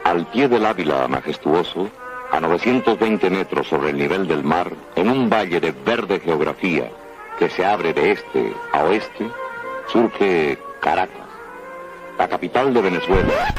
Al pie del Ávila majestuoso, a 920 metros sobre el nivel del mar, en un valle de verde geografía que se abre de este a oeste, surge Caracas, la capital de Venezuela.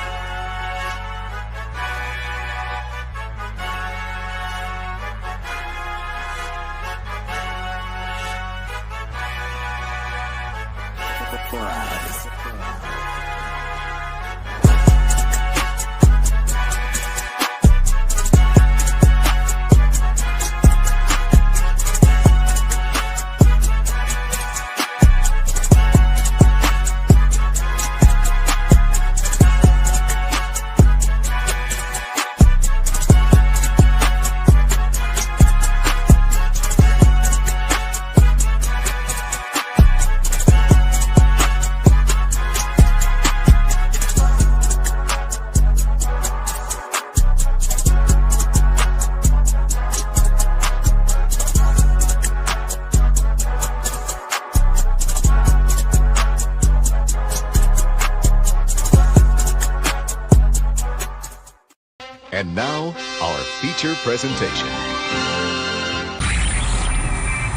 And now, our feature presentation.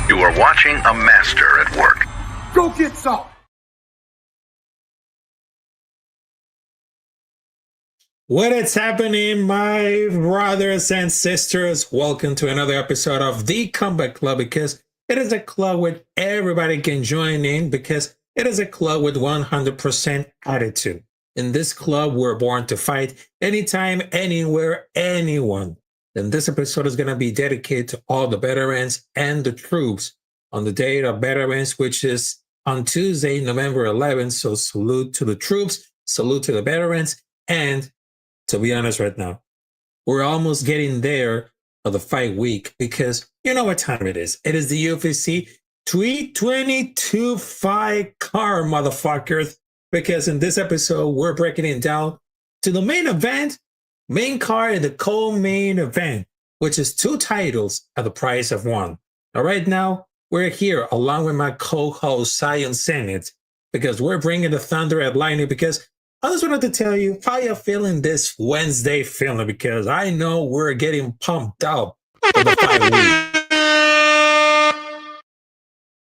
You are watching a master at work. Go get some! What is happening, my brothers and sisters? Welcome to another episode of The Combat Club, because it is a club where everybody can join in, because it is a club with 100% attitude. In this club, we're born to fight anytime, anywhere, anyone. And this episode is going to be dedicated to all the veterans and the troops on the Day of Veterans, which is on Tuesday, November 11th. So salute to the troops, salute to the veterans. And to be honest right now, we're almost getting there of the fight week, because you know what time it is. It is the UFC 322 fight card, motherfuckers. Because in this episode, we're breaking it down to the main event, main card, and the co-main event, which is 2 titles at the price of 1. Now, right now, we're here along with my co-host, Zenith, because we're bringing the thunder at lightning, because I just wanted to tell you how you're feeling this Wednesday feeling, because I know we're getting pumped up for the fight week.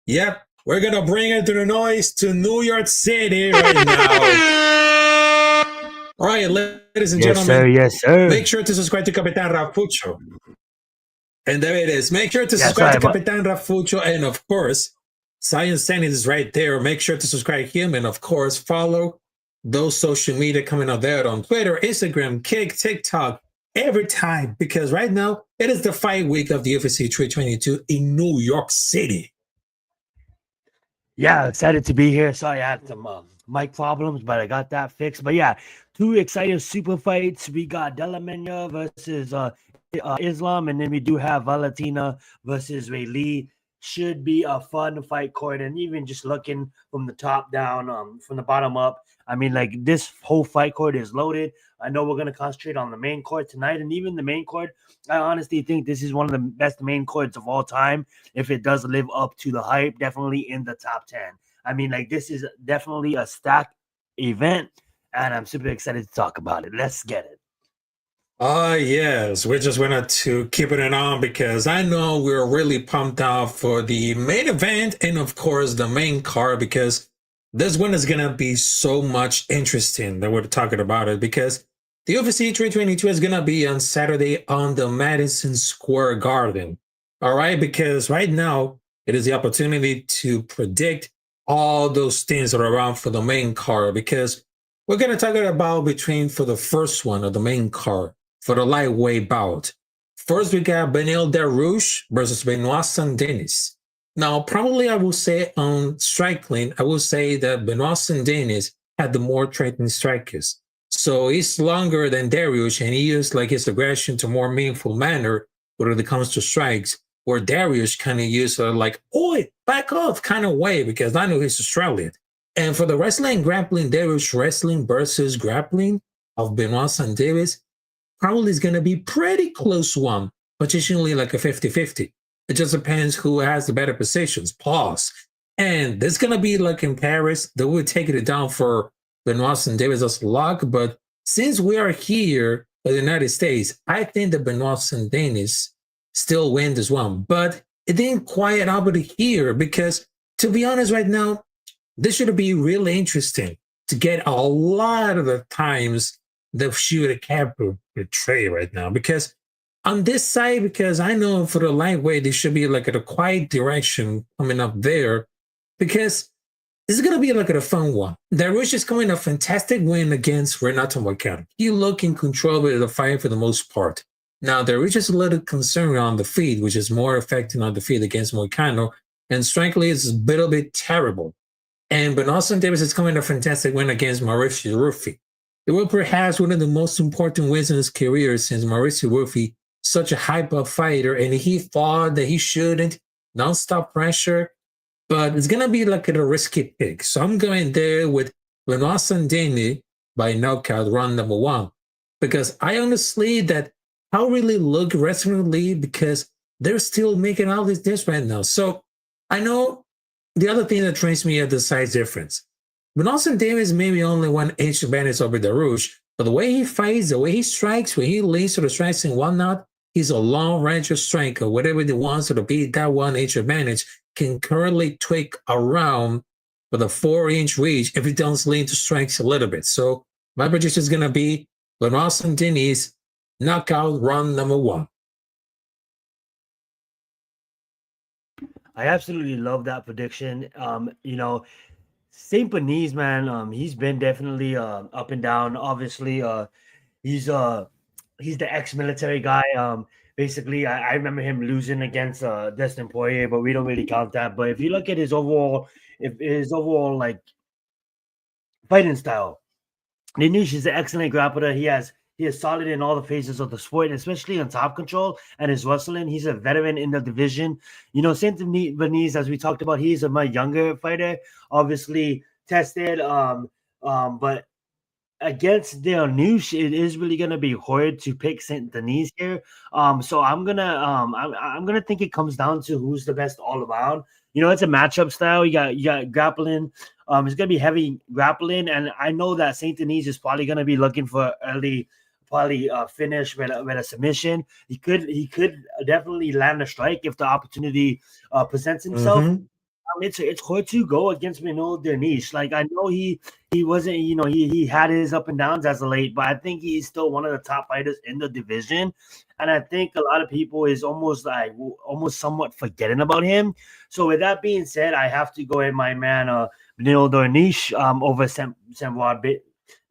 Yep. We're going to bring it to the noise to New York City right now. All right, ladies and gentlemen. Yes, sir. Make sure to subscribe to Capitán Rafucho. And there it is. Make sure to subscribe to Capitán Rafucho. And of course, Science Zenith is right there. Make sure to subscribe to him. And of course, follow those social media coming out there on Twitter, Instagram, Kick, TikTok, every time, because right now it is the fight week of the UFC 322 in New York City. Yeah, excited to be here. Sorry, I had some mic problems, but I got that fixed. But yeah, two exciting super fights. We got Delamenya versus Islam, and then we do have Valentina versus Ray Lee. Should be a fun fight court, and even just looking from the top down, from the bottom up. I mean, like this whole fight court is loaded. I know we're gonna concentrate on the main court tonight, and even the main court. I honestly think this is one of the best main courts of all time. If it does live up to the hype, definitely in the top 10. I mean, like this is definitely a stacked event, and I'm super excited to talk about it. Let's get it. Yes, we just wanted to keep it on because I know we're really pumped up for the main event and of course the main card, because this one is gonna be so much interesting that we're talking about it, because the UFC 322 is gonna be on Saturday on the Madison Square Garden. All right, because right now it is the opportunity to predict all those things that are around for the main card, because we're gonna talk about between for the first one of the main card. For the lightweight bout. First, we got Beneil Dariush versus Benoit Saint-Denis. Now, probably I will say on striking, I will say that Benoit Saint-Denis had the more threatening strikers. So he's longer than Dariush, and he used like his aggression to more meaningful manner when it comes to strikes, where Dariush kind of used like, oi, back off kind of way, because I know he's Australian. And for the wrestling and grappling, Dariush wrestling versus grappling of Benoit Saint-Denis, probably is going to be pretty close one, potentially like a 50-50. It just depends who has the better positions. Pause. And this is going to be like in Paris, they will take it down for Benoit Saint-Denis as luck. But since we are here in the United States, I think that Benoit Saint-Denis still wins this one. But it didn't quite happen here because, to be honest, right now, this should be really interesting to get a lot of the times the shooter can't portray right now, because on this side, because I know for the lightweight, they should be like at a quiet direction coming up there, because this is going to be like a fun one. Dariush is coming a fantastic win against Renato Moicano. He look in control of the fight for the most part. Now, Dariush is a little concerned on the feet, which is more affecting on the feet against Moicano, and strikingly, it's a little bit terrible. And Benoit Saint-Denis is coming a fantastic win against Mauricio Ruffi. It was perhaps one of the most important wins in his career since Mauricio Ruffi, such a hype-up fighter, and he thought that he shouldn't, non-stop pressure, but it's going to be like a risky pick. So I'm going there with Benoit Saint-Denis by knockout round number 1, because I honestly that how really look wrestling league, because they're still making all this right now. So I know the other thing that trains me at the size difference. Benoit Saint-Denis maybe only 1 inch advantage over Dariush, but the way he fights, the way he strikes, when he leads to the strikes and whatnot, he's a long-range striker. Whatever he wants to be, that 1 inch advantage can currently tweak around with a 4-inch reach if he does lean to strikes a little bit. So my prediction is going to be Benoit Saint-Denis knockout round number 1. I absolutely love that prediction. Saint Denis, man, he's been definitely up and down. Obviously, he's the ex-military guy. Basically, I remember him losing against Dustin Poirier, but we don't really count that. But if you look at his overall like fighting style, Dariush is an excellent grappler. He is solid in all the phases of the sport, especially on top control and his wrestling. He's a veteran in the division. Saint Denis, as we talked about, he's a much younger fighter, obviously tested. But against Dariush, it is really gonna be hard to pick Saint Denis here. So I'm gonna think it comes down to who's the best all around. It's a matchup style. You got grappling. It's gonna be heavy grappling, and I know that Saint Denis is probably gonna be looking for early. Probably finish with a submission. He could definitely land a strike if the opportunity presents himself. Mm-hmm. It's hard to go against Beneil Dariush. Like I know he wasn't, he had his up and downs as of late, but I think he's still one of the top fighters in the division. And I think a lot of people is almost somewhat forgetting about him. So with that being said, I have to go with my man Beneil Dariush over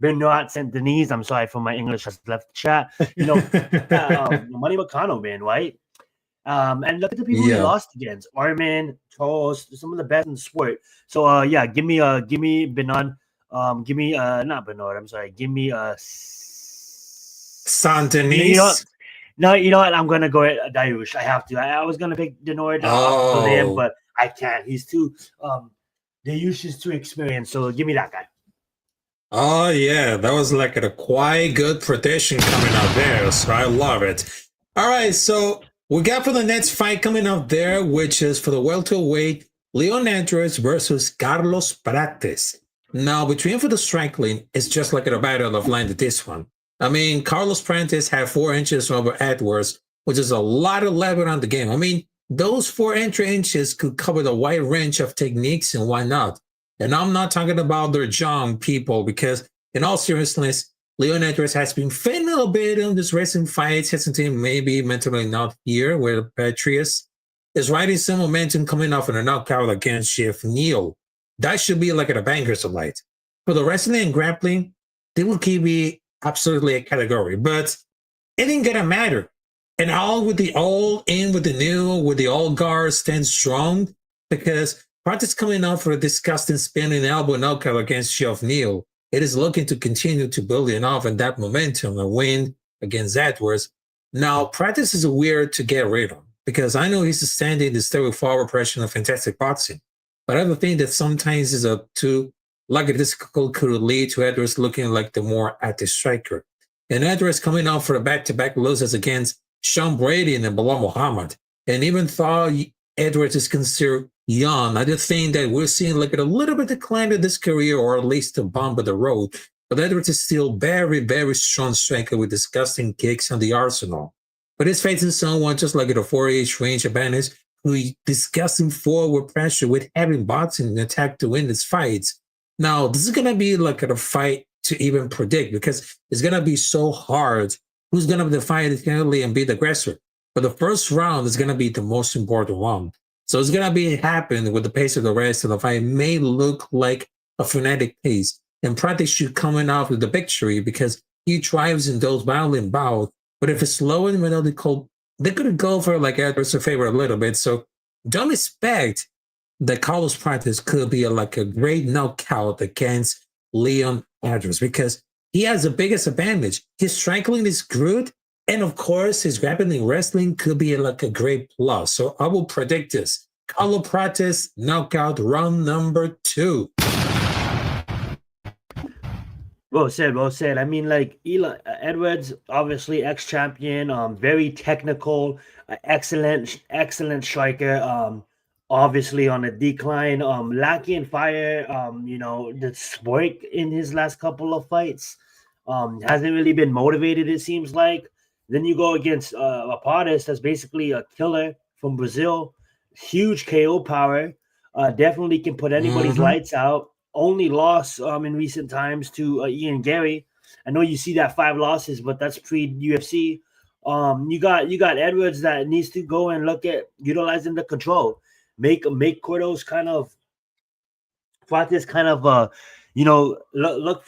Benoit Saint Denis. I'm sorry for my English has left the chat. Money McConnell, man, right? And look at the people he lost against: Armin, Charles, some of the best in the sport. So give me Benoit. Give me not Benoit. I'm sorry. Give me Saint Denis. You know what? I'm gonna go at Dariush. I have to. I was gonna pick Benoit off the limb, but I can't. He's too. Dariush is too experienced. So give me that guy. Oh yeah, that was like a quite good prediction coming out there. So I love it. All right, so we got for the next fight coming out there, which is for the welterweight Leon Edwards versus Carlos Prates. Now, between for the striking, it's just like a battle of land this one. I mean, Carlos Prates had 4 inches over Edwards, which is a lot of level on the game. I mean, those 4 inches could cover the wide range of techniques and why not. And I'm not talking about their young people because, in all seriousness, Leon Edwards has been failing a little bit in this recent fights, hesitating maybe mentally not here, where Patrice is riding some momentum coming off in a knockout against Jeff Neal. That should be like a banker's light. For the wrestling and grappling, they will keep me absolutely a category, but it ain't gonna matter. And all with the old in with the new, with the old guard stand strong, because Prates coming out for a disgusting spinning elbow knockout against Jeff Neal. It is looking to continue to build enough and that momentum and win against Edwards. Now, Prates is weird to get rid of because I know he's standing the steroid forward pressure of fantastic boxing. But I have a thing that sometimes is too difficult could lead to Edwards looking like the more active striker. And Edwards coming out for a back-to-back losses against Sean Brady and Bilal Muhammad. And even though Edwards is considered young, I just think that we're seeing like a little bit decline of this career, or at least a bump of the road. But Edwards is still very, very strong striker with disgusting kicks on the arsenal. But he's facing someone just like at a 4-inch range advantage who disgusting forward pressure with heavy boxing and attack to win his fights. Now, this is going to be like a fight to even predict because it's going to be so hard. Who's going to be the fighter and be the aggressor? But the first round is going to be the most important one. So it's going to be happen with the pace of the rest of the fight. It may look like a frenetic pace. And Prates should coming out with the victory because he thrives in those battling bouts. But if it's slow and methodical, they're going to go for like Edwards' favor a little bit. So don't expect that Carlos Prates could be like a great knockout against Leon Edwards because he has the biggest advantage. His striking is good. And of course, his grappling wrestling could be like a great plus. So I will predict this. Carlos Prates knockout round number 2. Well said, well said. I mean, like Edwards, obviously ex-champion, very technical, excellent striker. Obviously on a decline, lacking fire. The spark in his last couple of fights. Hasn't really been motivated. It seems like. Then you go against a Prates that's basically a killer from Brazil, huge KO power. Definitely can put anybody's lights out. Only loss in recent times to Ian Gary. I know you see that 5 losses, but that's pre-UFC. You got Edwards that needs to go and look at utilizing the control. Make Cordo's kind of Prates kind of look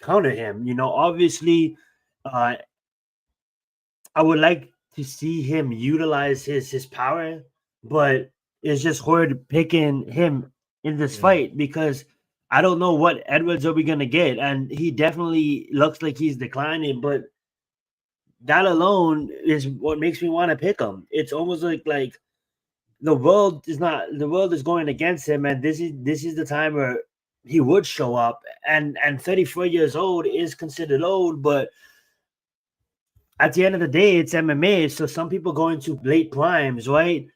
counter him. Obviously I would like to see him utilize his power, but it's just hard picking him in this fight because I don't know what Edwards are we going to get. And he definitely looks like he's declining, but that alone is what makes me want to pick him. It's almost like the world is going against him. And this is the time where he would show up, and 34 years old is considered old, but at the end of the day, it's MMA. So some people go into late primes, right?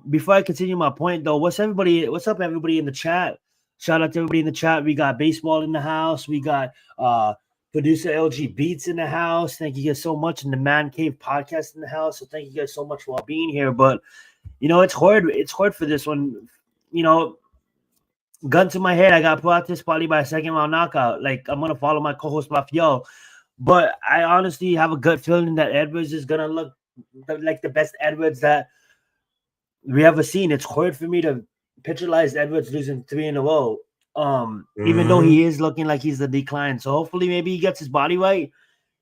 Before I continue my point though, what's up everybody in the chat? Shout out to everybody in the chat. We got baseball in the house. We got producer LG Beats in the house. Thank you guys so much. And the Man Cave podcast in the house. So thank you guys so much for being here. But it's hard for this one. Gun to my head, I got Prates probably by a second round knockout. Like I'm gonna follow my co-host Rafael. But I honestly have a gut feeling that Edwards is going to look like the best Edwards that we ever seen. It's hard for me to picturize Edwards losing 3 in a row. Even though he is looking like he's the decline. So hopefully maybe he gets his body right.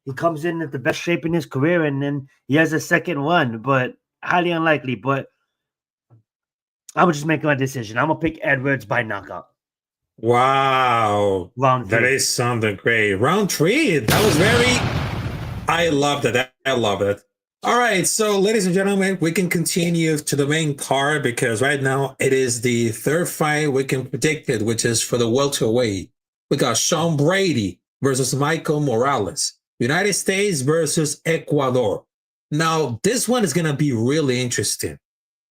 He comes in at the best shape in his career, and then he has a second one, but highly unlikely. But I'm just making my decision. I'm gonna pick Edwards by knockout. Wow. Round 3. That is something great. Round 3. That was I love that. I love it. All right. So, ladies and gentlemen, we can continue to the main card because right now it is the third fight we can predict it, which is for the welterweight. We got Sean Brady versus Michael Morales. United States versus Ecuador. Now, this one is going to be really interesting.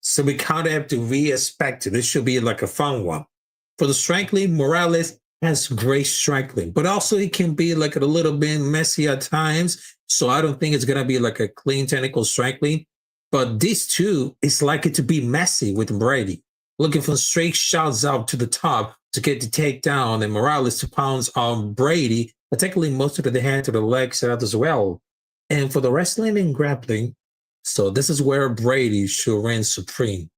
So we kind of have to re-expect it. This should be like a fun one. For the striking, Morales has great striking, but also he can be like a little bit messy at times. So I don't think it's going to be like a clean technical striking. But these two, it's likely to be messy with Brady. Looking for straight shots up to the top to get the takedown, and Morales to pounce on Brady, particularly most of the hand to the leg side as well. And for the wrestling and grappling, so this is where Brady should reign supreme.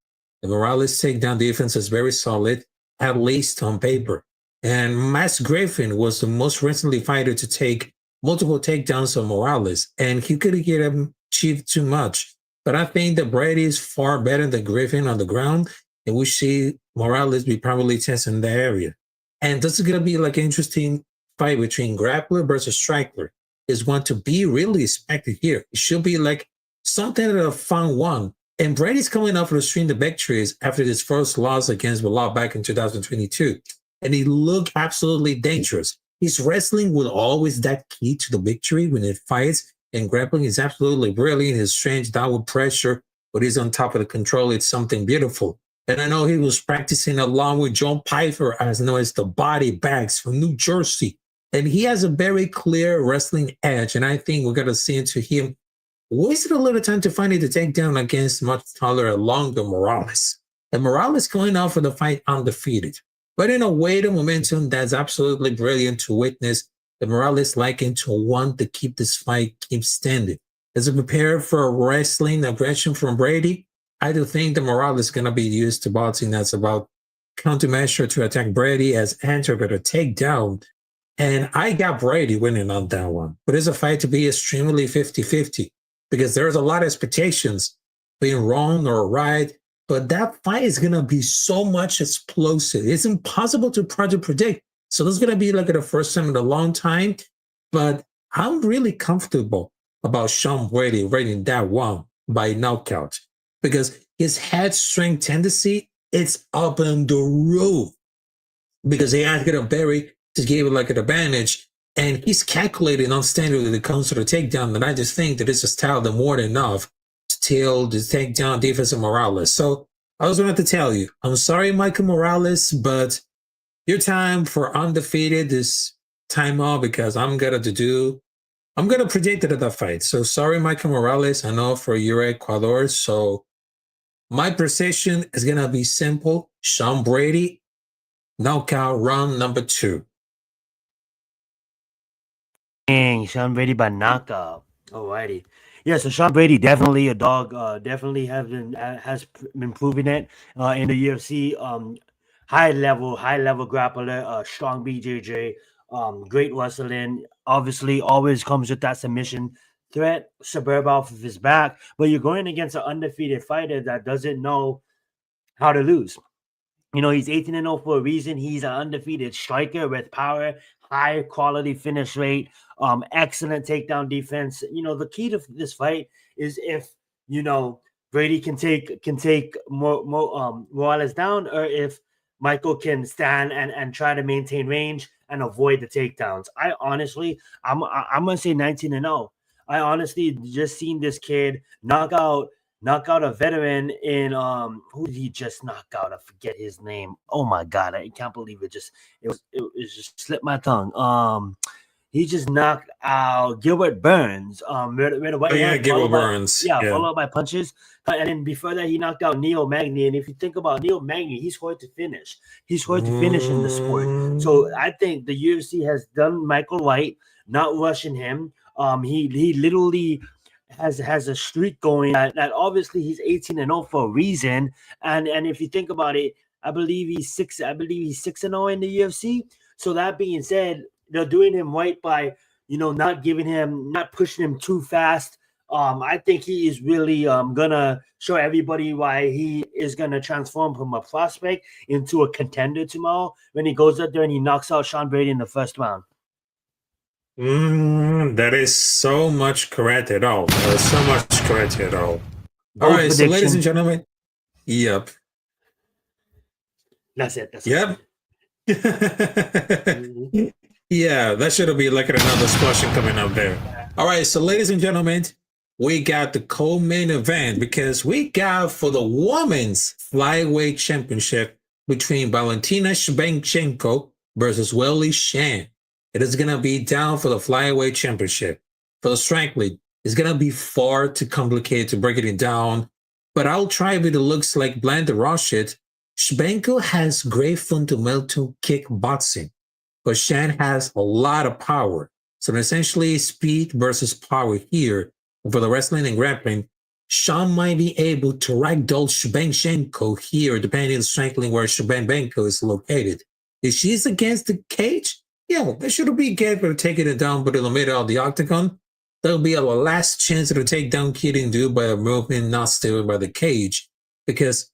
The Morales takedown defense is very solid, at least on paper. And Max Griffin was the most recently fighter to take multiple takedowns on Morales, and he couldn't get him achieved too much. But I think that Brady is far better than Griffin on the ground, and we see Morales be probably testing the area. And this is going to be like an interesting fight between grappler versus striker. Is one to be really expected here. It should be like something of a fun one. And Brady's coming off of a string of victories after his first loss against Bilal back in 2022. And he looked absolutely dangerous. His wrestling was always that key to the victory when it fights, and grappling is absolutely brilliant. His strange downward pressure, but he's on top of the control. It's something beautiful. And I know he was practicing along with John Pfeiffer, as known as the Body Bags from New Jersey. And he has a very clear wrestling edge, and I think we're going to see into him wasted a little time to find it to take down against much taller and longer Morales. And Morales going out for the fight undefeated. But in a way, the momentum that's absolutely brilliant to witness, the Morales liking to want to keep this fight keep standing. As we prepare for wrestling aggression from Brady, I do think the Morales is going to be used to boxing that's about countermeasure to attack Brady as enter but a takedown. And I got Brady winning on that one. But it's a fight to be extremely 50-50 because there's a lot of expectations being wrong or right. But that fight is going to be so much explosive. It's impossible to predict. So this is going to be like the first time in a long time. But I'm really comfortable about Sean Brady winning that one by knockout because his head strength tendency, it's up on the roof because he has got a very to give it like an advantage, and he's calculating on standard when it comes to the takedown. And I just think that it's a style that more than enough to tell the takedown defense of Morales. So I was going to tell you, I'm sorry, Michael Morales, but your time for undefeated is time off because I'm going to predict it at that fight. So sorry, Michael Morales. I know for your Ecuador. So my precision is going to be simple. Sean Brady, knockout round number 2. Dang, Sean Brady by knockout. Alrighty. Yeah, so Sean Brady definitely a dog. Definitely has been proving it in the UFC. High level grappler. Strong BJJ. Great wrestling. Obviously, always comes with that submission threat. Suburb off of his back, but you're going against an undefeated fighter that doesn't know how to lose. You know, he's 18-0 for a reason. He's an undefeated striker with power, high quality finish rate, excellent takedown defense. You know, the key to this fight is if, you know, Brady can take Morales down, or if Michael can stand and try to maintain range and avoid the takedowns. I'm gonna say 19-0. I honestly just seen this kid knock out a veteran in who did he just knock out? I forget his name. Oh my god, I can't believe it just just slipped my tongue. He just knocked out Gilbert Burns. Gilbert Burns. Followed by punches. And then before that, he knocked out Neil Magny. And if you think about Neil Magny, he's going to finish. He's going to finish in the sport. So I think the UFC has done Michael White, not rushing him. He literally has a streak going that obviously he's 18-0 for a reason. And if you think about it, I believe he's 6-0 in the UFC. So that being said, they're doing him right by not pushing him too fast. I think he is really gonna show everybody why he is gonna transform from a prospect into a contender tomorrow when he goes out there and he knocks out Sean Brady in the first round. That is so much correct at all. There's so much correct at all. All right, so ladies and gentlemen, yep. That's it. Yep. Yeah, that should be like another explosion coming up there. All right, so ladies and gentlemen, we got the co-main event because we got for the women's flyweight championship between Valentina Shevchenko versus Weili Shan. It is going to be down for the flyweight championship. For the strength league, it's going to be far too complicated to break it down, but I'll try with the looks like blind to rush it. Shevchenko has great fundamental kickboxing, but Shan has a lot of power. So essentially speed versus power here. For the wrestling and grappling, Shan might be able to ragdoll Shevchenko here, depending on the strength where Shevchenko is located. If she's against the cage, yeah, they should be good for taking it down, but in the middle of the octagon, there'll be a last chance to take down Kid Dude by a movement not steered by the cage. Because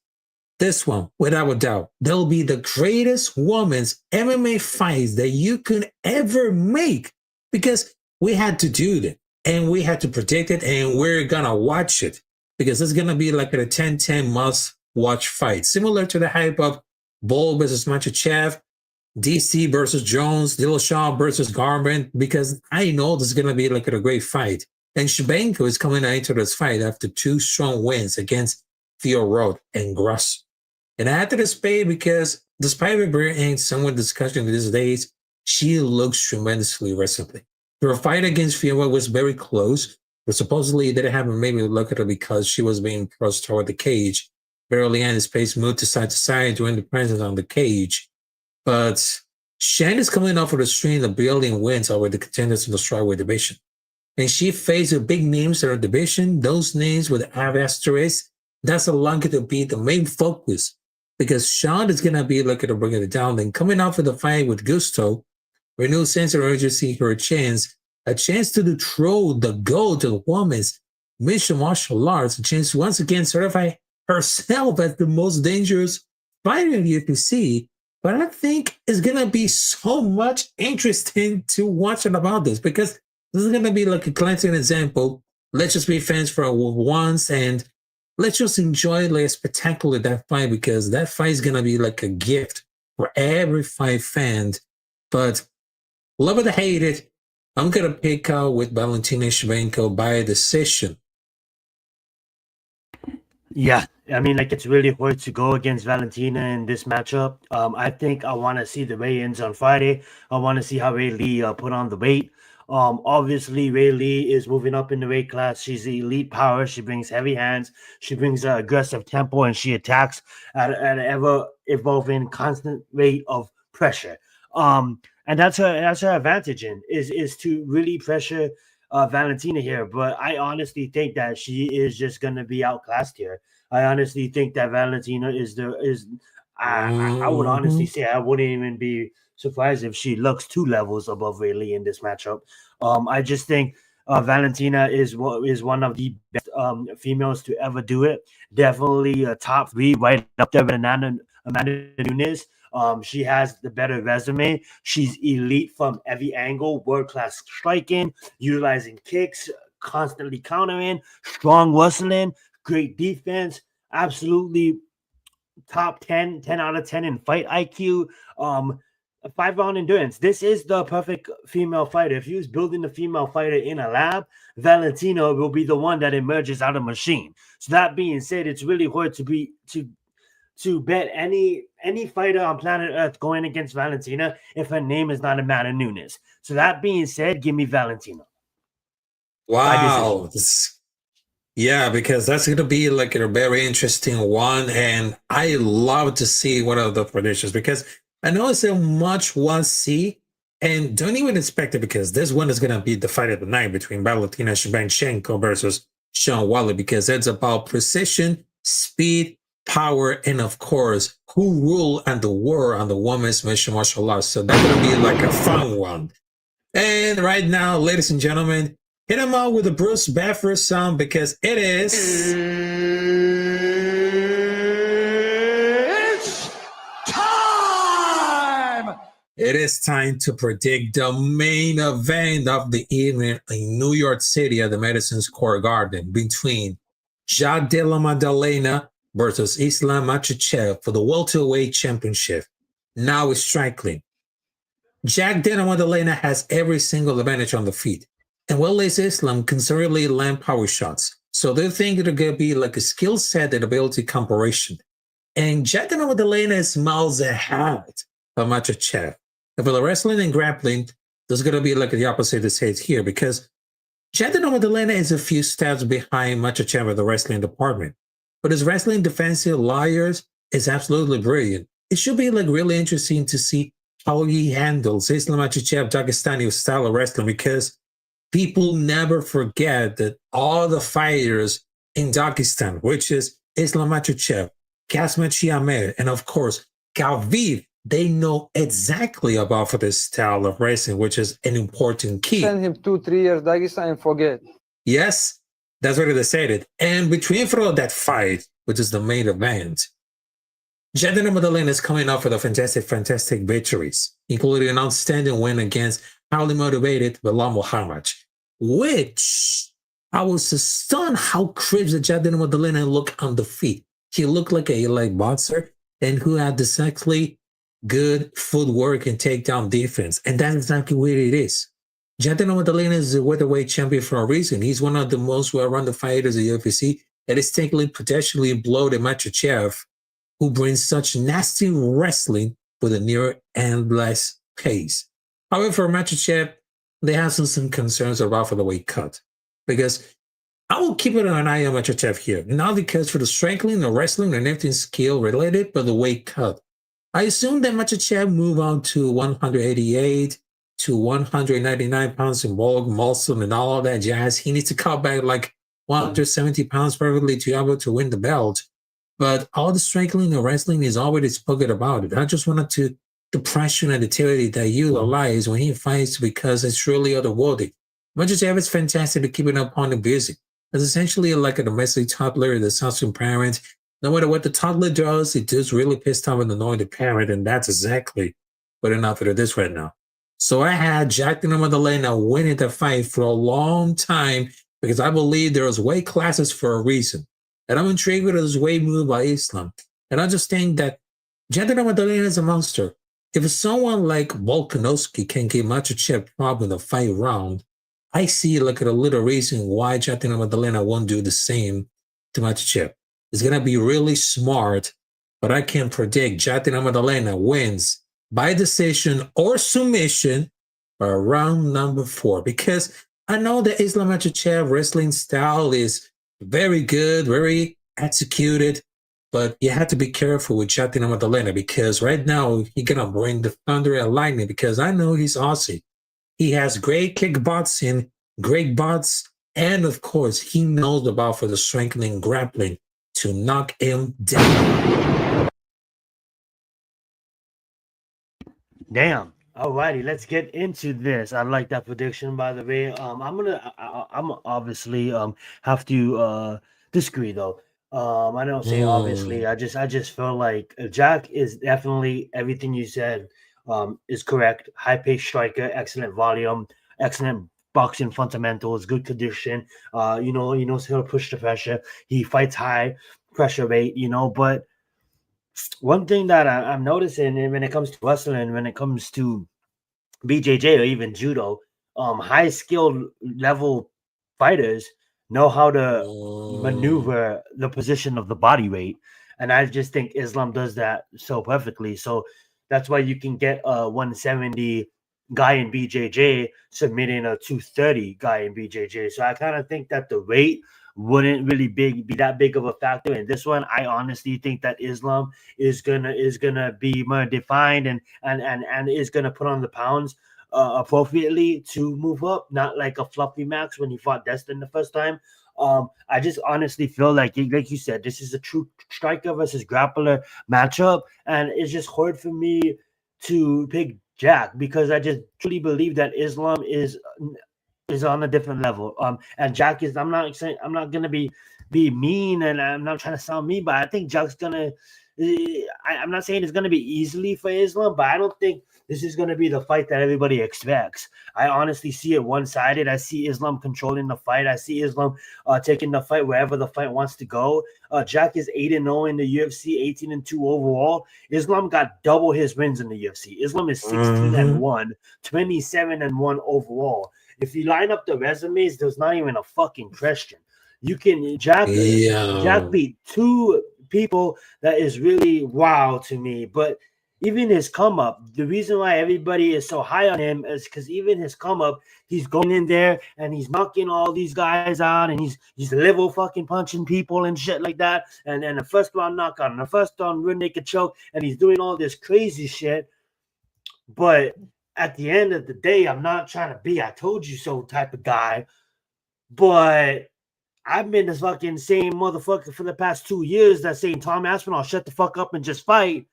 this one, without a doubt, there'll be the greatest women's MMA fights that you could ever make. Because we had to do that. And we had to predict it, and we're gonna watch it because it's gonna be like a 10-10 must-watch fight, similar to the hype of Bull versus Makhachev, DC versus Jones, Dillashaw versus Garment. Because I know this is gonna be like a great fight. And Shevchenko is coming into this fight after 2 strong wins against Theo Roth and Gross. And I had to display because, despite there being somewhat discussion these days, she looks tremendously wrestling. Her fight against Fiora was very close, but supposedly it didn't happen. Maybe look at her because she was being thrust toward the cage. Barely and his pace moved to side during the presence on the cage. But Shan is coming off of the string of building wins over the contenders in the strawweight division. And she faced the big names in her division, those names with asterisks. That's longer to be the main focus because Shan is going to be looking to bring it down. Then coming off of the fight with Gusto, renewed sense of urgency for a chance to dethrone the GOAT of the women's mixed martial arts, a chance to once again certify herself as the most dangerous fighter you can see. But I think it's going to be so much interesting to watch about this because this is going to be like a cleansing example. Let's just be fans for once and let's just enjoy like a spectacular that fight because that fight is going to be like a gift for every fight fan. But love it or hate it, I'm going to pick out with Valentina Shevchenko by decision. Yeah, I mean, like it's really hard to go against Valentina in this matchup. I think I want to see the weigh-ins on Friday. I want to see how Ray Lee put on the weight. Obviously, Ray Lee is moving up in the weight class. She's elite power. She brings heavy hands. She brings an aggressive tempo, and she attacks at an ever-evolving, constant rate of pressure. And that's her advantage is to really pressure Valentina here. But I honestly think that she is just going to be outclassed here. I honestly think that Valentina I would honestly say I wouldn't even be surprised if she looks 2 levels above Ray Lee in this matchup. I just think Valentina is one of the best females to ever do it. Definitely a top 3 right up there with Amanda Nunes. She has the better resume. She's elite from every angle, world-class striking, utilizing kicks, constantly countering, strong wrestling, great defense, absolutely top 10 out of 10 in fight IQ, a 5-round endurance. This is the perfect female fighter. If he was building the female fighter in a lab, Valentina will be the one that emerges out of machine. So that being said, it's really hard to bet any fighter on planet Earth going against Valentina if her name is not Amanda Nunes. So that being said, give me Valentina. Wow. Yeah, because that's going to be like a very interesting one. And I love to see one of the predictions because I know it's a much want see and don't even expect it because this one is going to be the fight of the night between Valentina Shevchenko versus Sean Wally because it's about precision, speed, power, and of course, who rule and the war on the women's mixed martial arts. So that's gonna be like a fun one. And right now, ladies and gentlemen, hit him out with the Bruce Buffer song because it is. It's time! It is time to predict the main event of the evening in New York City at the Madison Square Garden between Jack Della Maddalena versus Islam Makhachev for the welterweight championship. Now it's striking. Jack Della Maddalena has every single advantage on the feet. And well-laced Islam can certainly land power shots. So they're thinking they're going to be like a skill set and ability comparison. And Jack Della Maddalena is miles ahead of Makhachev. And for the wrestling and grappling, there's going to be like the opposite to say it here because Jack Della Maddalena is a few steps behind Makhachev in the wrestling department. But his wrestling defensive liars is absolutely brilliant. It should be like really interesting to see how he handles Islam Makhachev Dagestani style of wrestling because people never forget that all the fighters in Dagestan, which is Islam Makhachev, Kasmet Chiamer, and of course, Galviv, they know exactly about for this style of wrestling, which is an important key. Send him 2-3 years Dagestan and forget. Yes, that's what they said. And between for that fight, which is the main event, Jack Della Maddalena is coming off with a fantastic victories, including an outstanding win against highly motivated Bilal Muhammad, which I was stunned how crisp Jack Della Maddalena looked on the feet. He looked like a elite boxer and who had exactly good footwork and takedown defense. And that's exactly what it is. Jack Della Maddalena is a welterweight champion for a reason. He's one of the most well-rounded fighters in UFC and is technically potentially below the Makhachev, who brings such nasty wrestling with a near endless pace. However, Makhachev, they have some concerns about for the weight cut. Because I will keep an eye on Makhachev here. Not because for the strengthening, the wrestling, and everything skill related, but the weight cut. I assume that Makhachev move on to 188 to 199 pounds in bulk, muscle, and all of that jazz. He needs to cut back like 170 pounds perfectly to be able to win the belt. But all the strengthening and wrestling is already spoken about it. I just wanted to the pressure and the utility that you realize when he fights because it's really otherworldly. Makhachev is fantastic to keeping up on the busy. It's essentially like a domestic toddler that sounds to parent. No matter what the toddler does, it does really piss off and annoy the parent, and that's exactly what enough it is right now. So I had Jack Della Maddalena winning the fight for a long time because I believe there was weight classes for a reason. And I'm intrigued with his weight move by Islam. And I just think that Jack Della Maddalena is a monster. If someone like Volkanovski can give Makhachev problem the fight round, I see like a little reason why Jack Della Maddalena won't do the same to Makhachev. It's going to be really smart, but I can predict Jack Della Maddalena wins by decision or submission for round number 4 because I know that Islam Makhachev wrestling style is very good, very executed, but you have to be careful with Jack Della Maddalena because right now he's going to bring the thunder and lightning because I know he's Aussie. He has great kickboxing, great butts, and of course, he knows about for the strengthening grappling to knock him down. Damn. Alrighty, let's get into this. I like that prediction, by the way. I'm obviously have to disagree though. I don't say obviously. I just feel like Jack is definitely everything you said is correct. High paced striker, excellent volume, excellent boxing fundamentals, good condition. He knows how to push the pressure. He fights high pressure rate, but one thing that I'm noticing when it comes to wrestling, when it comes to BJJ or even judo, high skilled level fighters know how to maneuver the position of the body weight. And I just think Islam does that so perfectly. So that's why you can get a 170 guy in BJJ submitting a 230 guy in BJJ. So I kind of think that the weight wouldn't really be that big of a factor in this one. I honestly think that Islam is gonna be more defined and is gonna put on the pounds appropriately to move up, not like a fluffy max when he fought Destin the first time. I just honestly feel like you said, this is a true striker versus grappler matchup, and it's just hard for me to pick Jack because I just truly believe that Islam is on a different level. And Jack is. I'm not saying I'm not gonna be mean, and I'm not trying to sound mean, but I think Jack's gonna. I'm not saying it's gonna be easily for Islam, but I don't think this is going to be the fight that everybody expects. I honestly see it one-sided. I see Islam controlling the fight. I see Islam taking the fight wherever the fight wants to go. Jack is 8-0 in the UFC, 18-2 overall. Islam got double his wins in the UFC. Islam is 16-1, 27-1 overall. If you line up the resumes, there's not even a fucking question. You can Jack beat two people that is really wow to me, but even his come up, the reason why everybody is so high on him is because even his come up, he's going in there and he's knocking all these guys out, and he's level fucking punching people and shit like that. And then the first round knockout and the first round rear naked choke, and he's doing all this crazy shit. But at the end of the day, I'm not trying to be I told you so type of guy, but I've been this fucking same motherfucker for the past 2 years that's saying Tom Aspinall, shut the fuck up and just fight.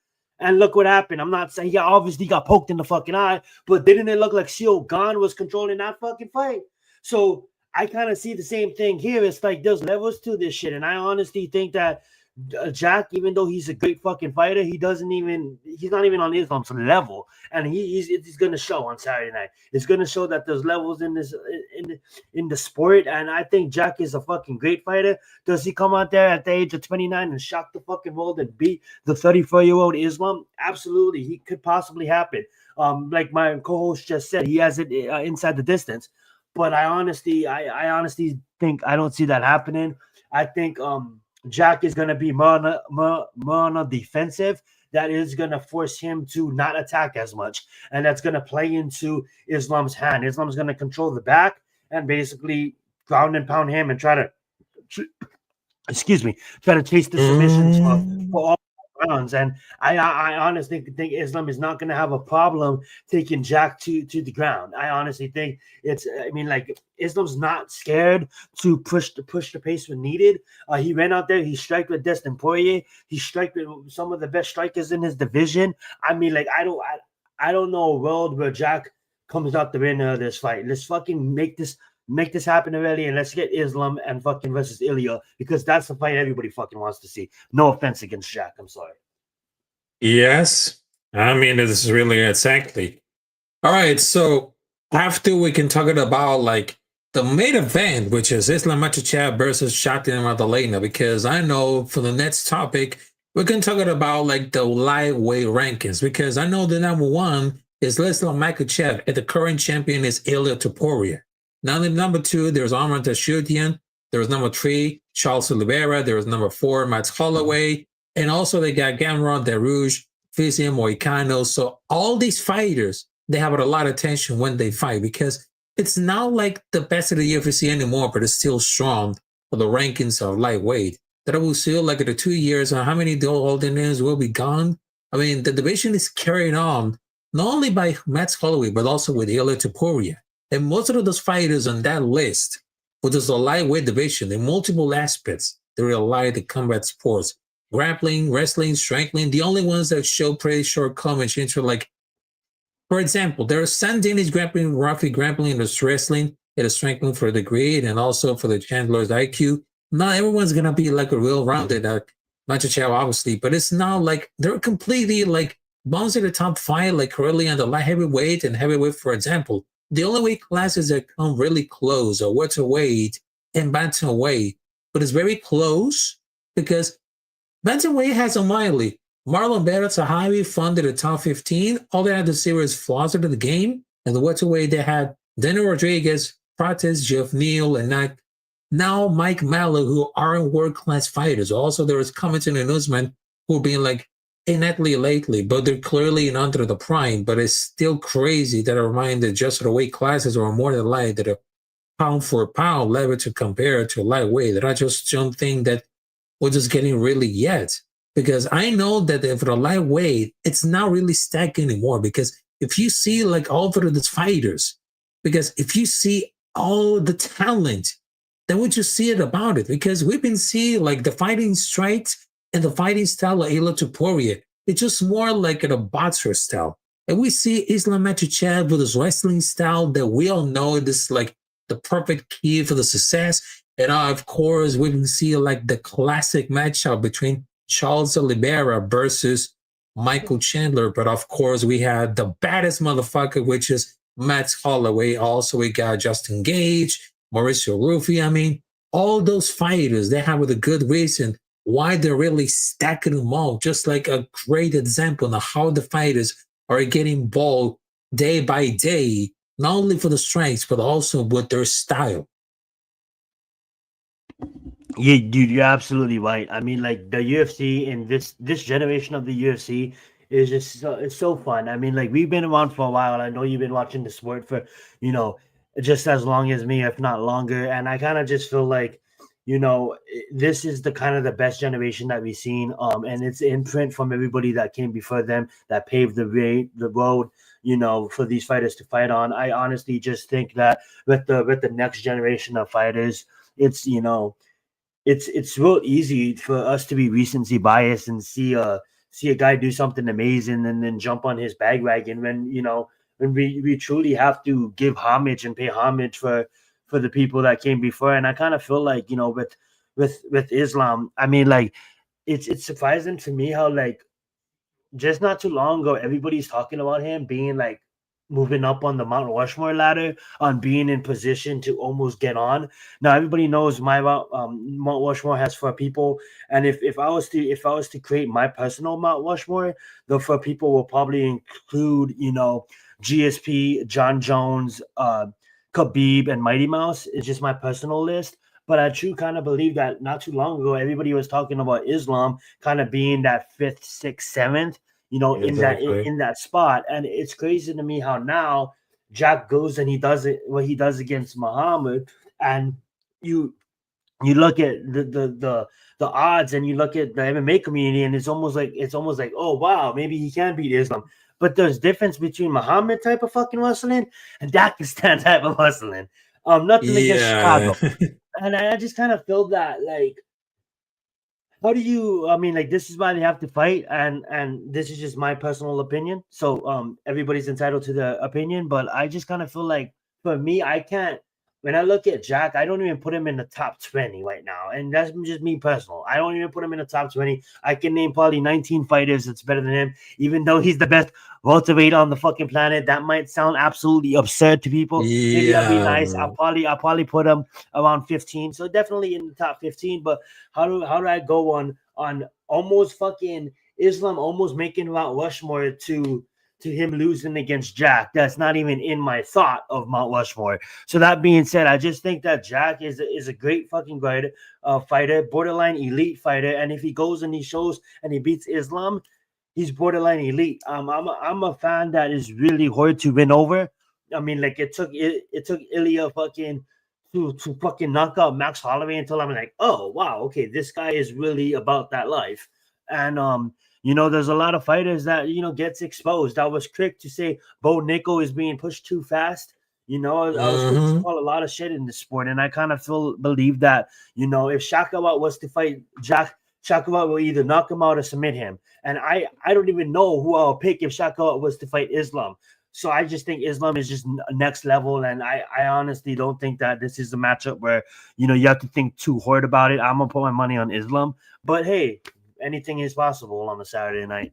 And look what happened. I'm not saying he obviously got poked in the fucking eye, but didn't it look like Seal Gon was controlling that fucking fight? So I kind of see the same thing here. It's like there's levels to this shit. And I honestly think that Jack, even though he's a great fucking fighter, he's not even on Islam's level. And he's going to show on Saturday night. It's going to show that there's levels in this in the sport. And I think Jack is a fucking great fighter. Does he come out there at the age of 29 and shock the fucking world and beat the 34-year-old Islam? Absolutely. He could possibly happen. Like my co-host just said, he has it inside the distance. But I honestly think I don't see that happening. I think Jack is going to be more on a defensive. That is going to force him to not attack as much. And that's going to play into Islam's hand. Islam's going to control the back and basically ground and pound him and try to chase the submissions for all rounds. And I honestly think Islam is not going to have a problem taking Jack to the ground. I honestly think Islam's not scared to push the pace when needed. He ran out there, he striked with Destin Poirier, he striked with some of the best strikers in his division. I don't know a world where Jack comes out the winner of this fight. Let's fucking make this happen already, and let's get Islam and fucking versus Ilya, because that's the fight everybody fucking wants to see. No offense against Jack, I'm sorry. Yes, I mean, this is really exactly. All right, so after we can talk about like the main event, which is Islam Makhachev versus Shaktin Radulena, because I know for the next topic we can talk about like the lightweight rankings, because I know the number one is Islam Makhachev and the current champion is Ilya Topuria. Now in number two, there's Arman Tashutian. There's number three, Charles Oliveira. There's number four, Max Holloway. And also they got Gamrot, Darouche, Fizia Moicano. So all these fighters, they have a lot of tension when they fight, because it's not like the best of the UFC anymore, but it's still strong for the rankings of lightweight. That I will see like in the 2 years, how many old names will be gone. I mean, the division is carried on not only by Max Holloway, but also with Ilya Topuria. And most of those fighters on that list, which is a lightweight division in multiple aspects, they rely on the combat sports, grappling, wrestling, strangling. The only ones that show pretty shortcomings into, like, for example, there are some Danish grappling, roughly grappling, there's wrestling, there's strangling for the grade, and also for the Chandler's IQ. Not everyone's gonna be like a real rounded Makhachev, obviously, but it's not like they're completely like bones at the top five, like currently on the light heavyweight and heavyweight, for example. The only weight classes that come really close are welterweight and bantamweight, but it's very close because bantamweight has a Miley. Marlon Barrett's a highly funded at top 15. All they had to say was flaws into the game. And the welterweight, they had Daniel Rodriguez, Prates, Jeff Neal, and now Mike Mallow, who aren't world-class fighters. Also, there was Covington and Usman who are being like inactive lately, but they're clearly in under the prime. But it's still crazy that I remind that just the weight classes are more than light, that a pound for pound level to compare to lightweight. That I just don't think that we're just getting really yet. Because I know that for the lightweight, it's not really stacked anymore. Because if you see like all of these fighters, because if you see all the talent then we just see it about it, because we've been seeing like the fighting strikes and the fighting style of Ilia Topuria. It's just more like a boxer style. And we see Islam Makhachev with his wrestling style that we all know this is like the perfect key for the success. And of course, we can see like the classic matchup between Charles Oliveira versus Michael Chandler. But of course, we had the baddest motherfucker, which is Max Holloway. Also, we got Justin Gage, Mauricio Ruffi. I mean, all those fighters, they have a good reason why they're really stacking them all. Just like a great example of how the fighters are getting involved day by day, not only for the strengths, but also with their style. Yeah, dude, you're absolutely right. I mean, like the UFC and this generation of the UFC is just it's so fun. I mean, like we've been around for a while. I know you've been watching the sport for, you know, just as long as me, if not longer. And I kind of just feel like, this is the kind of the best generation that we've seen. And it's imprint from everybody that came before them that paved the road, for these fighters to fight on. I honestly just think that with the next generation of fighters, it's it's real easy for us to be recency biased and see a guy do something amazing and then jump on his bandwagon when we truly have to give homage and pay homage for the people that came before. And I kind of feel like with Islam, I mean, like it's surprising to me how like just not too long ago everybody's talking about him being like moving up on the Mount Rushmore ladder, on being in position to almost get on. Now everybody knows my Mount Rushmore has 4 people, and if I was to create my personal Mount Rushmore, the 4 people will probably include GSP, John Jones, Khabib, and Mighty Mouse. It's just my personal list. But I truly kind of believe that not too long ago everybody was talking about Islam kind of being that 5th, 6th, 7th. Exactly. In that spot. And it's crazy to me how now Jack goes and he does it what he does against Muhammad, and you look at the odds and you look at the MMA community, and it's almost like oh wow, maybe he can beat Islam. But there's difference between Muhammad type of fucking wrestling and Dakistan type of wrestling. Nothing against Chicago. And I just kind of feel that like, how do you? I mean, like this is why they have to fight, and this is just my personal opinion. So everybody's entitled to their opinion, but I just kind of feel like for me, I can't. When I look at Jack, I don't even put him in the top 20 right now, and that's just me personal. I don't even put him in the top 20. I can name probably 19 fighters that's better than him, even though he's the best welterweight on the fucking planet. That might sound absolutely absurd to people. Maybe I'll be nice. I'll probably put him around 15. So definitely in the top 15. But how do I go on almost fucking Islam almost making Mount Rushmore to him losing against Jack? That's not even in my thought of Mount Rushmore. So that being said, I just think that Jack is a great fucking fighter, borderline elite fighter. And if he goes and he shows and he beats Islam, he's borderline elite. I'm a fan that is really hard to win over. I mean, like it took Ilya fucking to fucking knock out Max Holloway until I'm like, oh wow, okay, this guy is really about that life. And there's a lot of fighters that gets exposed. I was quick to say Bo Nickel is being pushed too fast. I was quick to call a lot of shit in the sport, and I kind of believe that if Shakawa was to fight Jack, Shakawa will either knock him out or submit him. And I don't even know who I'll pick if Shakawa was to fight Islam. So I just think Islam is just next level, and I honestly don't think that this is a matchup where you have to think too hard about it. I'm gonna put my money on Islam, but hey, anything is possible on a Saturday night.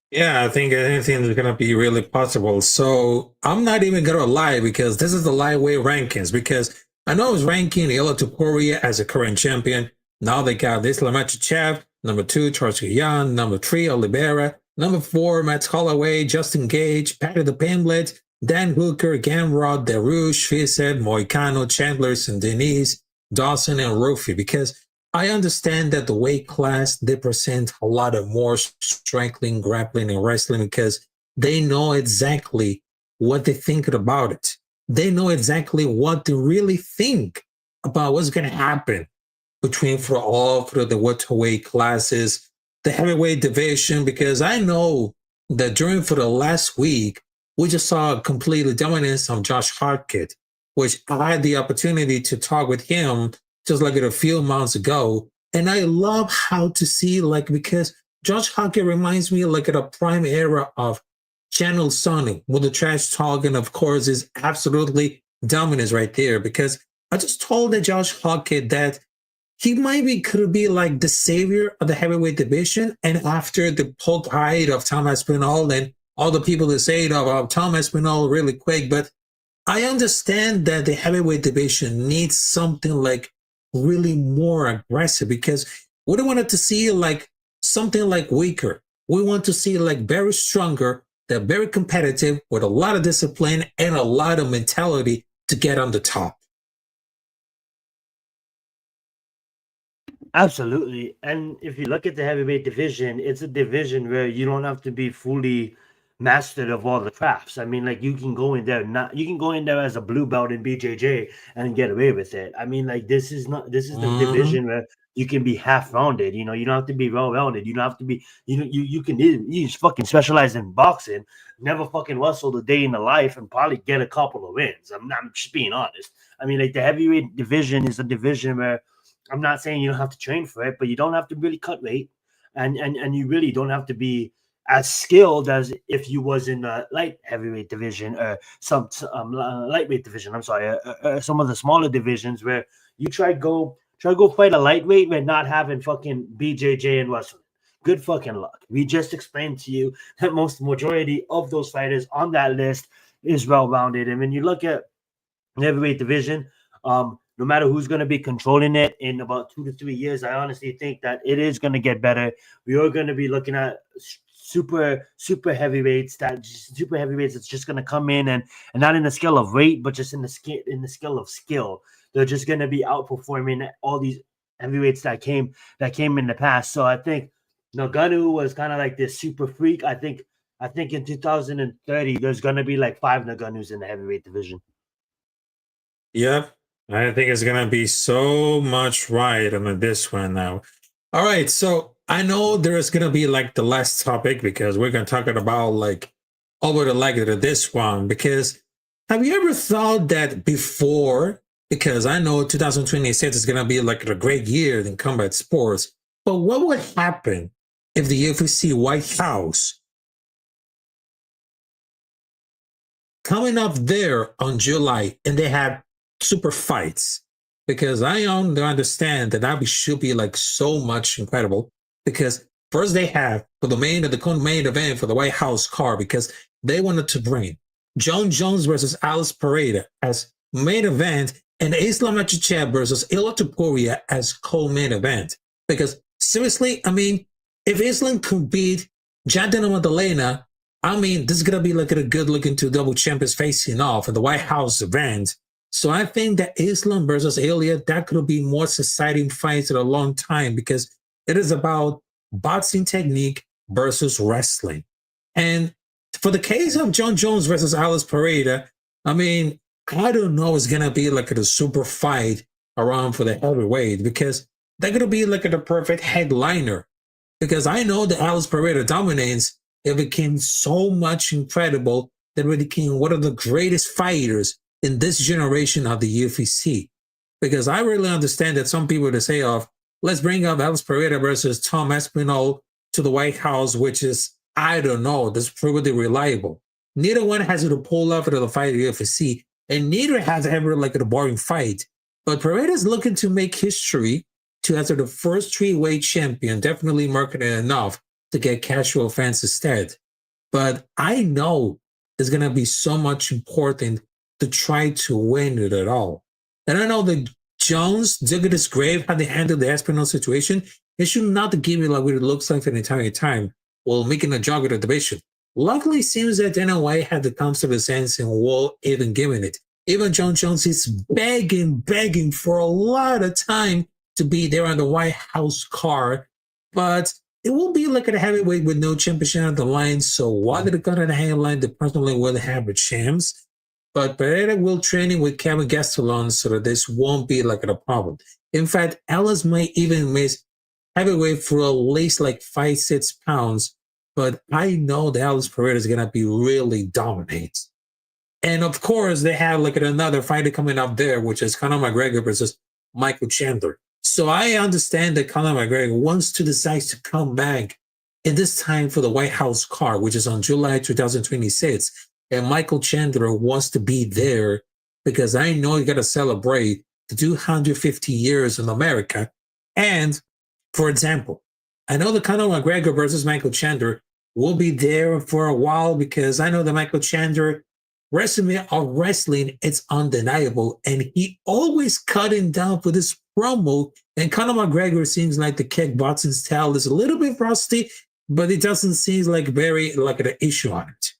Yeah, I think anything is gonna be really possible. So I'm not even gonna lie, because this is the lightweight rankings, because I know I was ranking Ilia Topuria as a current champion. Now they got Islam Makhachev, number 2, Charles Guillen, number 3, Oliveira, number 4, Max Holloway, Justin Gage, Patty the Pimlet, Dan Hooker, Gamrod, Darush, Fizet, Moicano, Chandler, and Denise, Dawson, and Ruffi, because I understand that the weight class, they present a lot of more striking, grappling, and wrestling, because they know exactly what they're thinking about it. They know exactly what they really think about what's going to happen between for the welterweight classes, the heavyweight division, because I know that for the last week, we just saw a complete dominance of Josh Hartkett. which I had the opportunity to talk with him just like a few months ago. And I love how to see, like, because Josh Hockey reminds me like at a prime era of Channel Sonic with the trash talk, and of course is absolutely dominance right there. Because I just told the Josh Hockey that he could be like the savior of the heavyweight division. And after the poke eye of Tom Aspinall and all the people that say it of Tom Aspinall really quick, but I understand that the heavyweight division needs something like really more aggressive, because we don't want it to see like something like weaker. We want to see like very stronger, they're very competitive with a lot of discipline and a lot of mentality to get on the top. Absolutely. And if you look at the heavyweight division, it's a division where you don't have to be fully mastered of all the crafts. I mean, like you can go in there as a blue belt in BJJ and get away with it. I mean, like this is the division where you can be half rounded. You know, you don't have to be well rounded. You don't have to be, you just fucking specialize in boxing, never fucking wrestled a day in the life, and probably get a couple of wins. I'm just being honest. I mean, like the heavyweight division is a division where I'm not saying you don't have to train for it, but you don't have to really cut weight, and you really don't have to be as skilled as if you was in the light heavyweight division or some lightweight division. I'm sorry, some of the smaller divisions where you try go fight a lightweight with not having fucking BJJ and wrestling. Good fucking luck. We just explained to you that most majority of those fighters on that list is well-rounded, and when you look at the heavyweight division, no matter who's going to be controlling it in about 2 to 3 years, I honestly think that it is going to get better. We are going to be looking at super heavyweights that's just going to come in and not in the scale of weight, but just in the scale of skill. They're just going to be outperforming all these heavyweights that came in the past. So I think Nagano was kind of like this super freak. I think in 2030 there's going to be like 5 Naganus in the heavyweight division. Yep. I think it's going to be so much right on this one now. All right. So I know there is going to be like the last topic, because we're going to talk about like over the leg of this one. Because have you ever thought that before, because I know 2026 is going to be like a great year in combat sports, but what would happen if the UFC White House coming up there on July and they have super fights? Because I understand that should be like so much incredible, because first they have for the main event for the White House card, because they wanted to bring John Jones versus Alice Pereira as main event and Islam Makhachev versus Ilia Topuria as co-main event. Because seriously, I mean, if Islam could beat Jadina Magdalena, I mean, this is going to be like a good looking two double champions facing off at the White House event. So I think that Islam versus Ilia, that could be more exciting fights in a long time, because it is about boxing technique versus wrestling. And for the case of John Jones versus Alice Pereira, I mean, I don't know, it's going to be like a super fight around for the heavyweight, because they're going to be like the perfect headliner. Because I know that Alice Pereira dominates, it became so much incredible that it became one of the greatest fighters in this generation of the UFC. Because I really understand that some people to say let's bring up Alice Pereira versus Tom Aspinall to the White House, which is, I don't know, that's pretty reliable. Neither one has to pull off to the fight of the UFC, and neither has ever like a boring fight. But Pereira is looking to make history to answer the first three-weight champion, definitely marketed enough to get casual fans instead. But I know it's going to be so much important to try to win it at all. And I know that Jones dug at his grave how they handled the Aspinall situation. It should not give you like what it looks like for the entire time while making a jog of the division. Luckily, it seems that Dana White had to come to the sense and will even giving it. Even John Jones is begging for a lot of time to be there on the White House card. But it will be like a heavyweight with no championship on the line. So while they're going to the headline, they personally will have a chance. But Pereira will training with Kevin Gastelum, so that this won't be like a problem. In fact, Alice might even miss heavyweight for at least like 5-6 pounds. But I know that Alice Pereira is going to be really dominant. And of course, they have like another fighter coming up there, which is Conor McGregor versus Michael Chandler. So I understand that Conor McGregor wants to decide to come back in this time for the White House card, which is on July 2026. And Michael Chandler wants to be there because I know you got to celebrate the 250 years in America. And for example, I know the Conor McGregor versus Michael Chandler will be there for a while because I know that Michael Chandler wrestling, it's undeniable. And he always cutting down for this promo. And Conor McGregor seems like the kickboxing style is a little bit rusty, but it doesn't seem like very like an issue on it.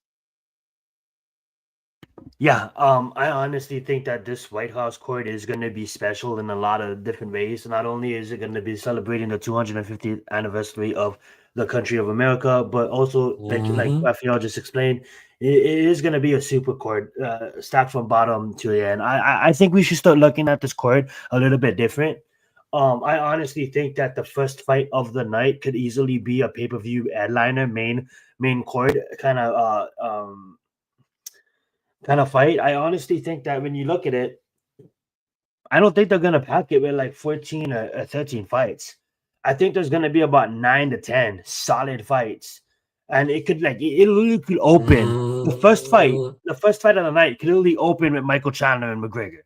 Yeah, I honestly think that this White House court is going to be special in a lot of different ways. Not only is it going to be celebrating the 250th anniversary of the country of America, but also, like Raphael just explained, it is going to be a super court, stacked from bottom to the end. I think we should start looking at this court a little bit different. I honestly think that the first fight of the night could easily be a pay-per-view headliner, main court kind of fight. I honestly think that when you look at it, I don't think they're going to pack it with like 14 or 13 fights. I think there's going to be about 9 to 10 solid fights. And it could it literally could open the first fight of the night could literally open with Michael Chandler and McGregor.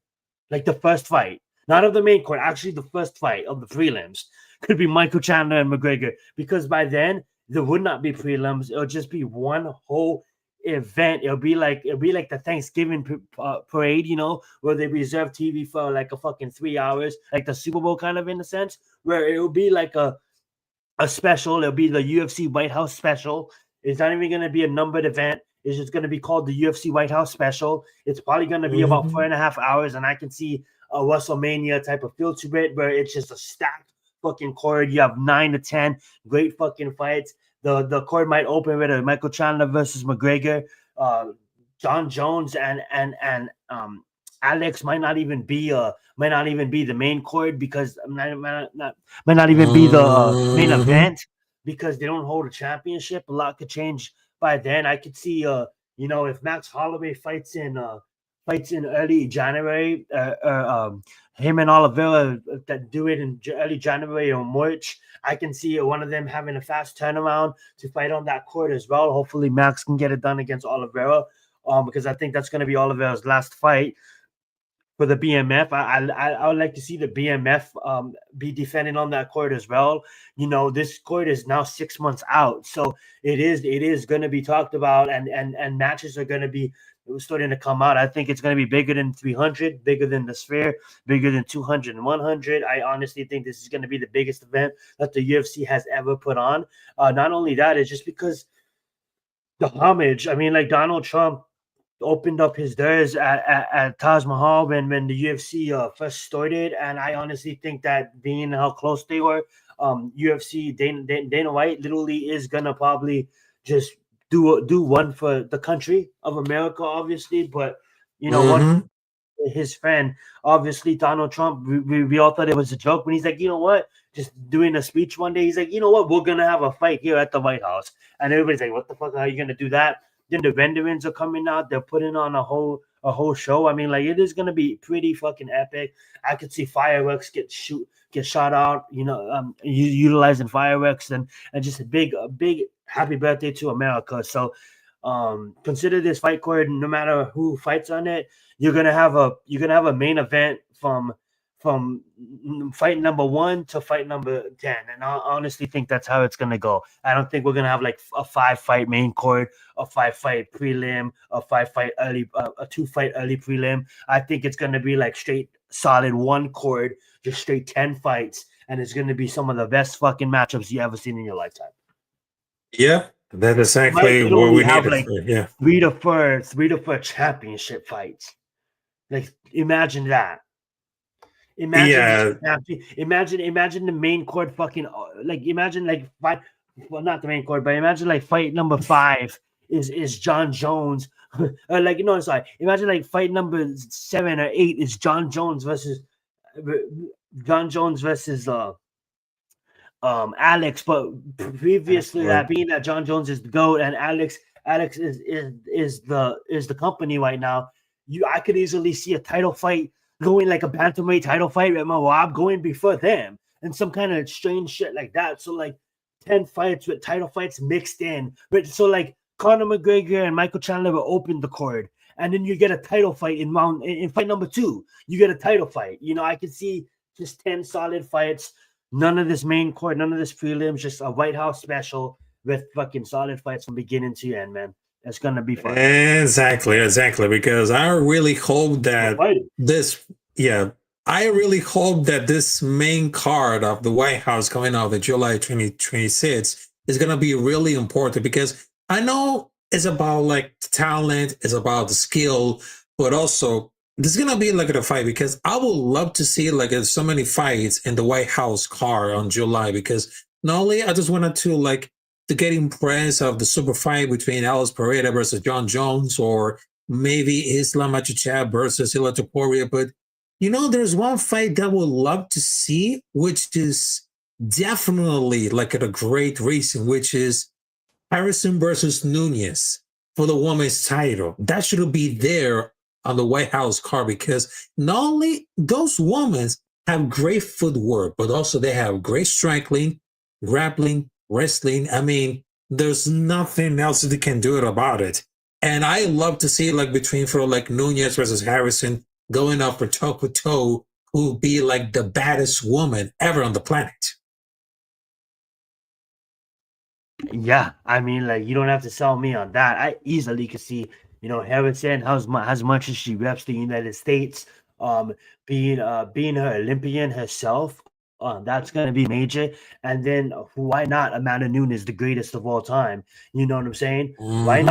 Like the first fight, not of the main court, actually the first fight of the prelims could be Michael Chandler and McGregor, because by then there would not be prelims. It'll just be one whole event. It'll be like the Thanksgiving parade, where they reserve TV for like a fucking 3 hours, like the Super Bowl kind of, in a sense, where it'll be like a special. It'll be the UFC White House special. It's not even going to be a numbered event. It's just going to be called the UFC White House special. It's probably going to be about 4.5 hours, and I can see a WrestleMania type of feel to it, where it's just a stacked fucking card. You have 9 to 10 great fucking fights. The card might open with a Michael Chandler versus McGregor. John Jones and Alex might not even be the main card, because might not even be the main event, because they don't hold a championship. A lot could change by then. I could see if Max Holloway fights in early January, him and Oliveira that do it in early January or March, I can see one of them having a fast turnaround to fight on that court as well. Hopefully Max can get it done against Oliveira, because I think that's going to be Oliveira's last fight for the BMF. I would like to see the BMF be defending on that court as well. This court is now 6 months out, so it is going to be talked about, and matches are going to be starting to come out. I think it's going to be bigger than 300, bigger than the Sphere, bigger than 200 and 100. I honestly think this is going to be the biggest event that the UFC has ever put on. Not only that, it's just because the homage. I mean, like Donald Trump opened up his doors at Taj Mahal when the UFC first started, and I honestly think that, being how close they were, UFC Dana White literally is gonna probably just do one for the country of America, obviously, but one his friend, obviously Donald Trump. We all thought it was a joke when he's like, just doing a speech one day, he's like, we're gonna have a fight here at the White House, and everybody's like, what the fuck, how are you gonna do that? Then the renderings are coming out. They're putting on a whole show. I mean, like, it is gonna be pretty fucking epic. I could see fireworks get shot out. Utilizing fireworks, and just a big happy birthday to America. So, consider this fight card. No matter who fights on it, you're gonna have a main event from fight number 1 to fight number 10, and I honestly think that's how it's gonna go. I don't think we're gonna have like a 5-fight main card, a 5-fight prelim, a 5-fight early, a 2-fight early prelim. I think it's gonna be like straight solid 1 card, just straight 10 fights, and it's gonna be some of the best fucking matchups you ever seen in your lifetime. Yeah, that's exactly what we have. Like 3 to 4 championship fights. Like, imagine that. Imagine the main court fucking, like, imagine like fight. Well, not the main court, but imagine like fight number 5 is John Jones, or like, sorry. Imagine like fight number 7 or 8 is John Jones versus Alex. But previously, that being that John Jones is the GOAT and Alex Alex is the company right now. I could easily see a title fight going, like a bantamweight title fight with Mawab going before them, and some kind of strange shit like that. So like 10 fights with title fights mixed in. But so like Conor McGregor and Michael Chandler will open the card, and then you get a title fight in fight number 2. You get a title fight. I could see just 10 solid fights. None of this main card, none of this prelims, just a White House special with fucking solid fights from beginning to end, man. It's gonna be fun. Exactly. Because I really hope that I really hope that this main card of the White House coming out of July 2026 is gonna be really important, because I know it's about like the talent, it's about the skill, but also there's gonna be like a fight, because I would love to see like so many fights in the White House card on July, because not only I just wanted to get impressed of the super fight between Alex Pereira versus John Jones, or maybe Islam Makhachev versus Ilia Topuria, but there's one fight that I would love to see, which is definitely like a great reason, which is Harrison versus Nunez for the women's title. That should be there on the White House card, because not only those women have great footwork, but also they have great striking, grappling, wrestling. I mean, there's nothing else they can do about it. And I love to see like between for like Nunez versus Harrison going up for toe-to-toe, who would be like the baddest woman ever on the planet. Yeah, I mean, like, you don't have to sell me on that. I easily could see, Harrison, as much as she reps the United States, being her Olympian herself, that's gonna be major. And then why not Amanda Nunes, the greatest of all time? You know what I'm saying? Mm-hmm. Why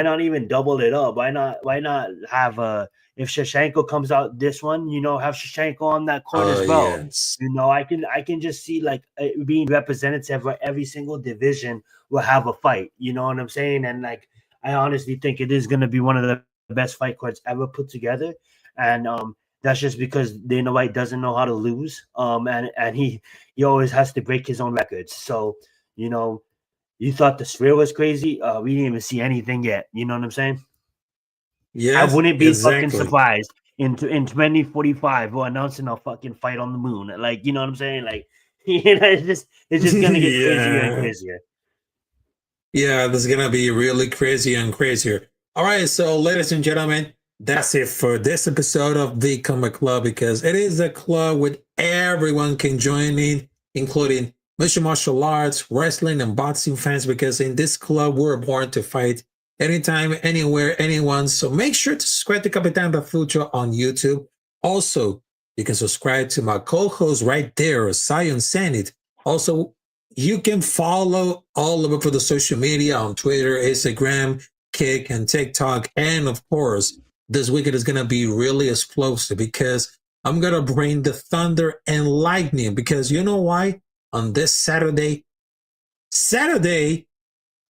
not even double it up? Why not have if Shevchenko comes out this one, have Shevchenko on that court as well. Yes. I can just see like being representative where every single division will have a fight. You know what I'm saying? And like, I honestly think it is going to be one of the best fight cards ever put together. And that's just because Dana White doesn't know how to lose. And he always has to break his own records. So, you thought the sphere was crazy. We didn't even see anything yet. You know what I'm saying? Yeah, I wouldn't be fucking surprised in 2045 we're announcing a fucking fight on the moon. Like, you know what I'm saying? Like, it's just gonna get crazier and crazier. Yeah, this is gonna be really crazy and crazier. All right, so ladies and gentlemen, that's it for this episode of the Combat Club, because it is a club where everyone can join in, including mixed martial arts, wrestling, and boxing fans, because in this club we're born to fight. Anytime, anywhere, anyone. So make sure to subscribe to Capitán Rafucho on YouTube. Also, you can subscribe to my co-host right there, Zenith. Also, you can follow all of it for the social media on Twitter, Instagram, Kick, and TikTok. And of course, this weekend is going to be really explosive, because I'm going to bring the thunder and lightning. Because you know why? On this Saturday,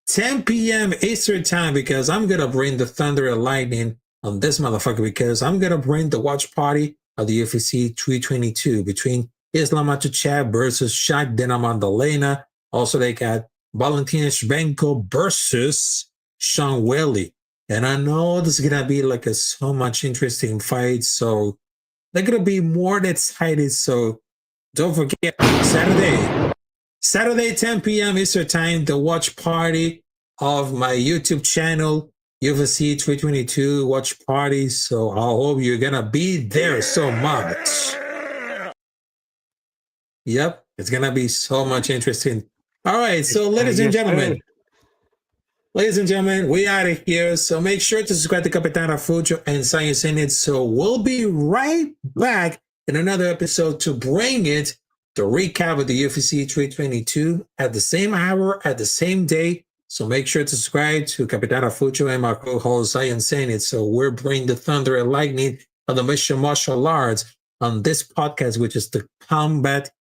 10 p.m. Eastern time, because I'm going to bring the thunder and lightning on this motherfucker, because I'm going to bring the watch party of the UFC 322 between Islam Makhachev versus Shaq Dinamandalena. Also, they got Valentina Shevchenko versus Sean Welly. And I know this is going to be like so much interesting fight. So they're going to be more than excited. So don't forget, Saturday, 10 p.m. Eastern time, the watch party of my YouTube channel, UFC 322 watch party. So I hope you're going to be there so much. Yep, it's going to be so much interesting. All right, so ladies and gentlemen, we out of here. So make sure to subscribe to Capitán Rafucho and Zenith. So we'll be right back in another episode to bring it, the recap of the UFC 322 at the same hour, at the same day. So make sure to subscribe to Capitán Rafucho and my co-host Zenith. So we're bringing the thunder and lightning of the mixed martial arts on this podcast, which is the Combat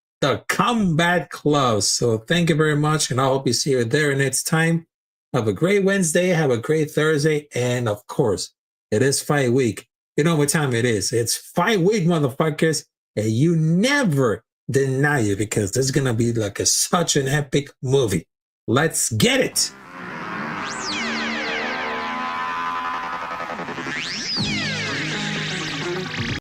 Club. So thank you very much, and I hope you see you there next time. Have a great Wednesday, have a great Thursday, and of course, it is fight week. You know what time it is. It's fight week, motherfuckers, and you never deny it, because this is going to be like such an epic movie. Let's get it.